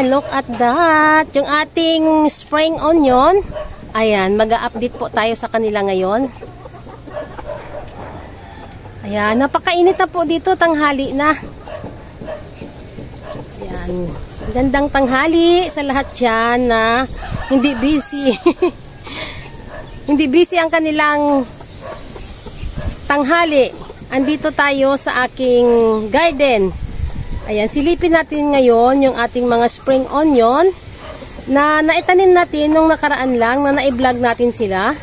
Ayan, look at that. Yung ating spring onion. Ayan, mag-a-update po tayo sa kanila ngayon. Ayan, napakainit na po dito, tanghali na. Ayan, gandang tanghali sa lahat dyan na hindi busy. Hindi busy ang kanilang tanghali. Andito tayo sa aking garden. Ayan, silipin natin ngayon yung ating mga spring onion na naitanim natin nung nakaraan lang na na-vlog natin sila.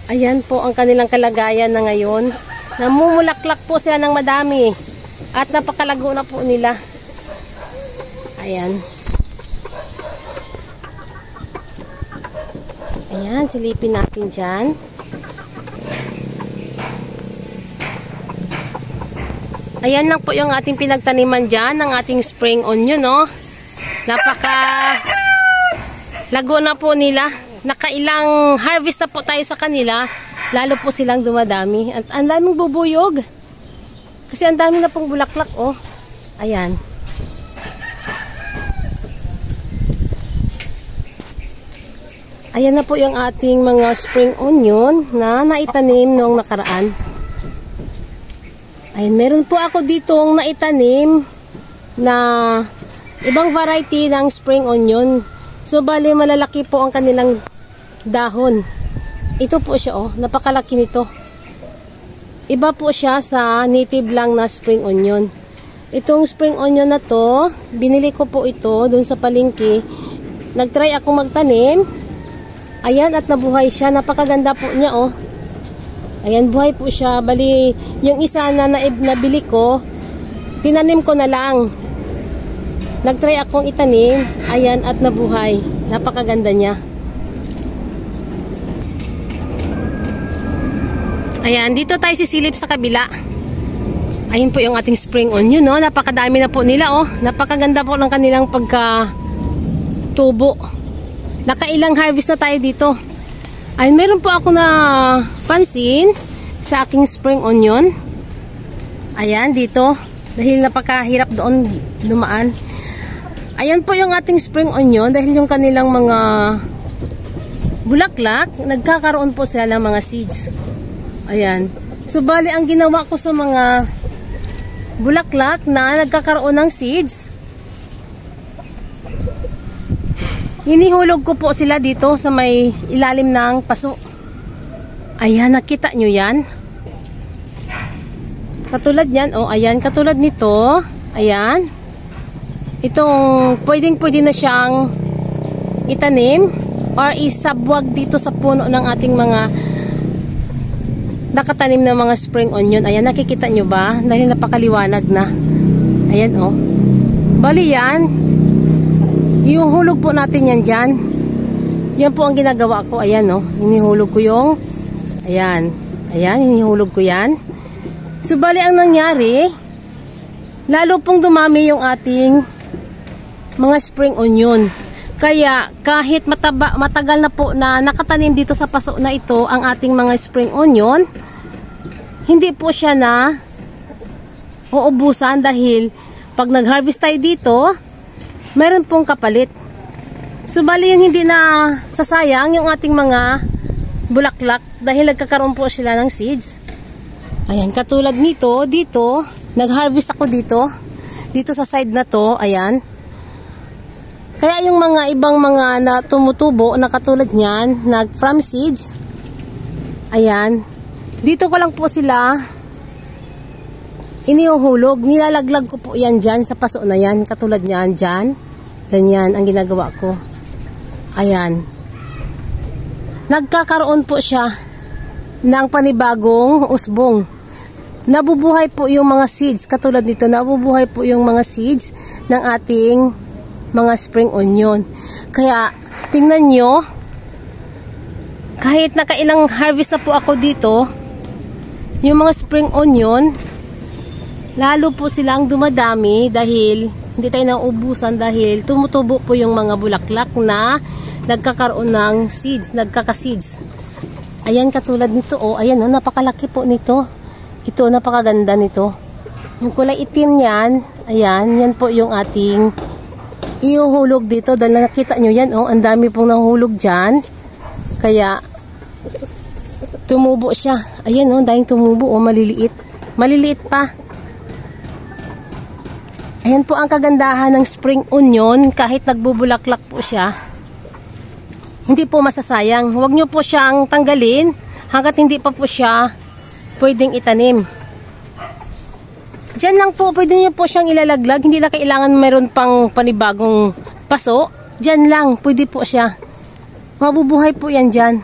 Ayan po ang kanilang kalagayan na ngayon. Namumulaklak po sila ng madami at napakalago na po nila. Ayan. Ayan, silipin natin dyan. Ayan lang po yung ating pinagtaniman dyan ng ating spring onion, no? Napaka lago na po nila. Nakailang harvest na po tayo sa kanila. Lalo po silang dumadami. At ang daming bubuyog. Kasi ang dami na pong bulaklak, oh. Ayan. Ayan na po yung ating mga spring onion na naitanim noong nakaraan. Ayan, meron po ako ditong naitanim na ibang variety ng spring onion. So, bali malalaki po ang kanilang dahon. Ito po siya, oh. Napakalaki nito. Iba po siya sa native lang na spring onion. Itong spring onion na to, binili ko po ito dun sa palengke. Nagtry akong magtanim. Ayan, at nabuhay siya. Napakaganda po niya, oh. Ayan, buhay po siya. Bali, yung isa na nabili ko, tinanim ko na lang. Nagtry akong itanim. Ayan, at nabuhay. Napakaganda niya. Ayan, dito tayo sisilip sa kabila. Ayan po yung ating spring onion, no? Napakadami na po nila, oh. Napakaganda po ng kanilang pagkatubo. Nakailang harvest na tayo dito. Ay, meron po ako na pansin sa aking spring onion. Ayan, dito. Dahil napakahirap doon dumaan. Ayan po yung ating spring onion. Dahil yung kanilang mga bulaklak, nagkakaroon po sila ng mga seeds. Ayan. So, bali, ang ginawa ko sa mga bulaklak na nagkakaroon ng seeds, hinihulog ko po sila dito sa may ilalim ng paso. Ayan, nakita nyo yan? Katulad yan, oh, ayan, katulad nito. Ayan. Itong, pwede na siyang itanim or isabwag dito sa puno ng ating mga nakatanim na mga spring onion. Ayan, nakikita nyo ba? Dahil napakaliwanag na. Ayan, oh. Bali yan. Yung hulog po natin yan dyan. Yan po ang ginagawa ko. Ayan, no. Hinihulog ko yung ayan. Ayan, hinihulog ko yan. So, bali ang nangyari, lalo pong dumami yung ating mga spring onion. Kaya, kahit matagal na po na nakatanim dito sa paso na ito ang ating mga spring onion, hindi po siya na uubusan dahil pag nag-harvest tayo dito, meron pong kapalit. So, bali yung hindi na sasayang yung ating mga bulaklak dahil nagkakaroon po sila ng seeds. Ayan, katulad nito, dito, nag-harvest ako dito. Dito sa side na to, ayan. Kaya yung mga ibang mga na tumutubo na katulad niyan, nag-from seeds, ayan. Dito ko lang po sila iniuhulog. Nilalaglag ko po yan dyan sa paso na yan. Katulad niyan dyan. Ganyan ang ginagawa ko. Ayan. Nagkakaroon po siya ng panibagong usbong. Nabubuhay po yung mga seeds. Katulad nito, nabubuhay po yung mga seeds ng ating mga spring onion. Kaya, tingnan nyo, kahit nakailang harvest na po ako dito, yung mga spring onion, lalo po silang dumadami dahil hindi tayo nauubusan dahil tumutubo po yung mga bulaklak na nagkakaroon ng seeds, nagkaka-seeds. Ayan, katulad nito, oh, ayan, oh, napakalaki po nito. Ito, napakaganda nito. Yung kulay itim niyan, ayan, yan po yung ating iuhulog dito dahil nakita nyo yan, oh, ang dami pong nahulog dyan. Kaya tumubo siya. Ayan, oh, dahil tumubo, oh, maliliit. Maliliit pa. Ayan po ang kagandahan ng spring onion. Kahit nagbubulaklak po siya, hindi po masasayang. Huwag nyo po siyang tanggalin hanggat hindi pa po siya pwedeng itanim. Diyan lang po, pwede nyo po siyang ilalaglag. Hindi na kailangan meron pang panibagong paso. Diyan lang, pwede po siya. Mabubuhay po yan dyan.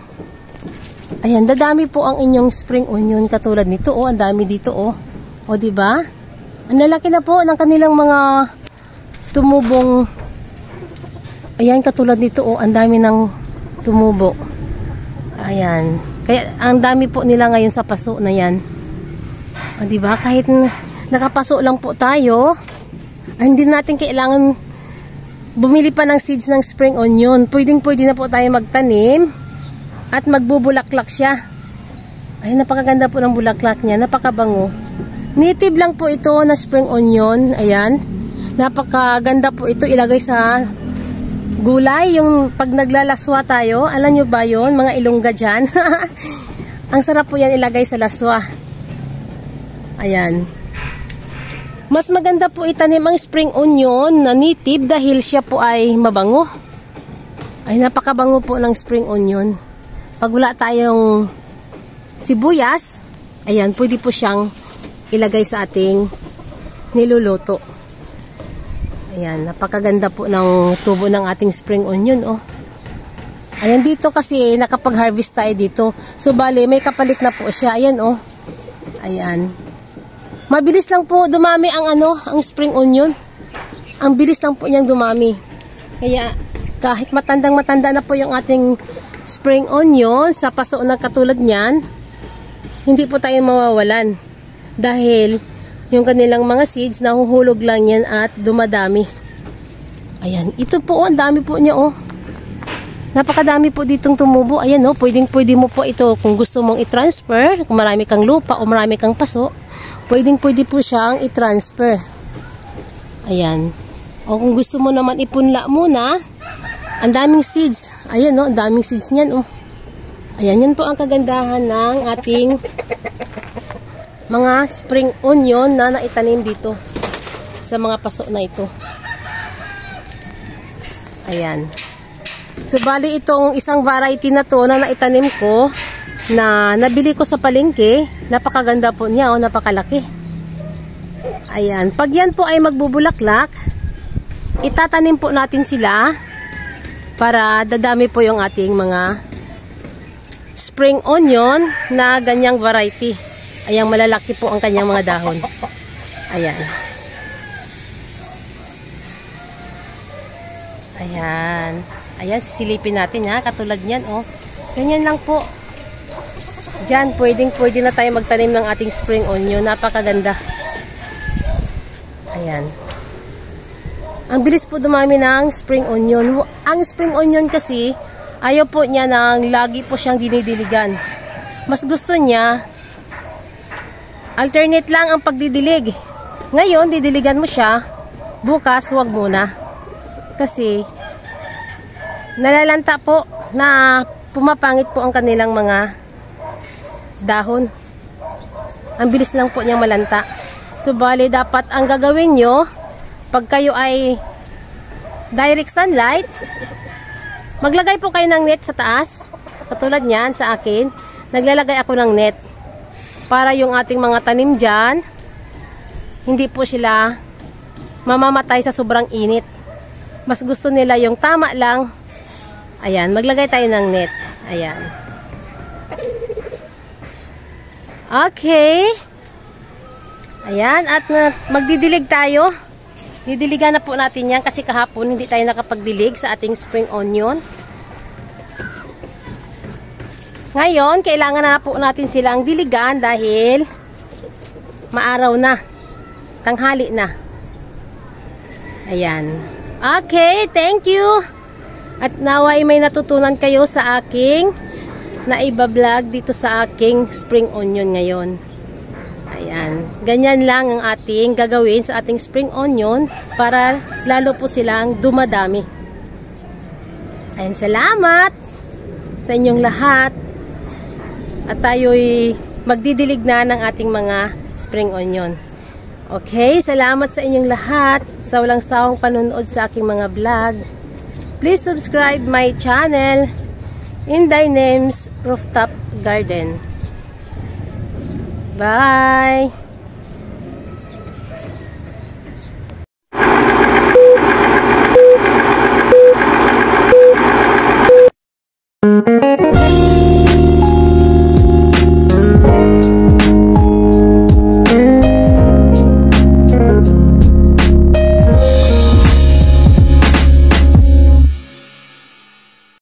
Ayan, dadami po ang inyong spring onion katulad nito. Oh, ang dami dito, oh. O, diba? Ang lalaki na po ng kanilang mga tumubong. Ayan, katulad nito, oh. Ang dami ng tumubo. Ayan. Kaya, ang dami po nila ngayon sa paso na yan. O, diba? Kahit nakapaso lang po tayo, hindi natin kailangan bumili pa ng seeds ng spring onion. Pwede na po tayo magtanim at magbubulaklak siya. Ay, napakaganda po ng bulaklak niya, napakabango. Native lang po ito na spring onion. Ayan, napakaganda po ito ilagay sa gulay. Yung pag naglalaswa tayo, alam nyo ba yun, mga ilongga dyan? Ang sarap po yan ilagay sa laswa. Ayan. Mas maganda po itanim ang spring onion na native dahil siya po ay mabango. Ay, napakabango po ng spring onion. Pag wala tayong sibuyas, ayan, pwede po siyang ilagay sa ating niluluto. Ayan, napakaganda po ng tubo ng ating spring onion, oh. Ayan, dito kasi nakapag-harvest tayo dito. So, bale, may kapalit na po siya. Ayan, oh. Ayan. Mabilis lang po dumami ang spring onion. Ang bilis lang po niyang dumami. Kaya kahit matandang-matanda na po yung ating spring onion sa paso na katulad niyan, hindi po tayo mawawalan. Dahil yung kanilang mga seeds nahuhulog lang yan at dumadami. Ayan, ito po, ang dami po niya, oh. Napakadami po ditong tumubo. Ayan, oh, pwede mo po ito kung gusto mong i-transfer, kung marami kang lupa o marami kang paso. Pwede po siyang i-transfer. Ayan. O kung gusto mo naman ipunla muna, ang daming seeds. Ayan, no, ang daming seeds niyan, oh. Ayan, yan po ang kagandahan ng ating mga spring onion na naitanim dito sa mga paso na ito. Ayan. So, bali itong isang variety na to na naitanim ko, na nabili ko sa palengke. Napakaganda po niya, oh, napakalaki. Ayan, pag yan po ay magbubulaklak, itatanim po natin sila para dadami po yung ating mga spring onion na ganyang variety. Ayan, malalaki po ang kanyang mga dahon. Ayan. Ayan. Ayan, sisilipin natin, ha, katulad niyan, oh. Ganyan lang po. Diyan, pwede na tayo magtanim ng ating spring onion. Napakaganda. Ayan. Ang bilis po dumami ng spring onion. Ang spring onion kasi, ayaw po niya nang lagi po siyang dinidiligan. Mas gusto niya, alternate lang ang pagdidilig. Ngayon, didiligan mo siya. Bukas, huwag muna. Kasi, nalalanta po na pumapangit po ang kanilang mga dahon. Ang bilis lang po niyang malanta. So, bali, dapat ang gagawin nyo, pag kayo ay direct sunlight, maglagay po kayo ng net sa taas. Katulad niyan, sa akin, naglalagay ako ng net. Para yung ating mga tanim dyan, hindi po sila mamamatay sa sobrang init. Mas gusto nila yung tama lang. Ayan, maglagay tayo ng net. Ayan. Okay. Ayan, at magdidilig tayo. Didiligan na po natin yan kasi kahapon hindi tayo nakapagdilig sa ating spring onion. Ngayon, kailangan na po natin silang diligan dahil maaraw na. Tanghali na. Ayan. Okay, thank you. At naway may natutunan kayo sa aking na iba-vlog dito sa aking spring onion ngayon. Ayan. ganyan lang ang ating gagawin sa ating spring onion para lalo po silang dumadami. Ayan, salamat sa inyong lahat. At tayo'y magdidilig na ng ating mga spring onion. Okay, salamat sa inyong lahat sa walang sawang panonood sa aking mga vlog. Please subscribe my channel, Inday Names Rooftop Garden. Bye!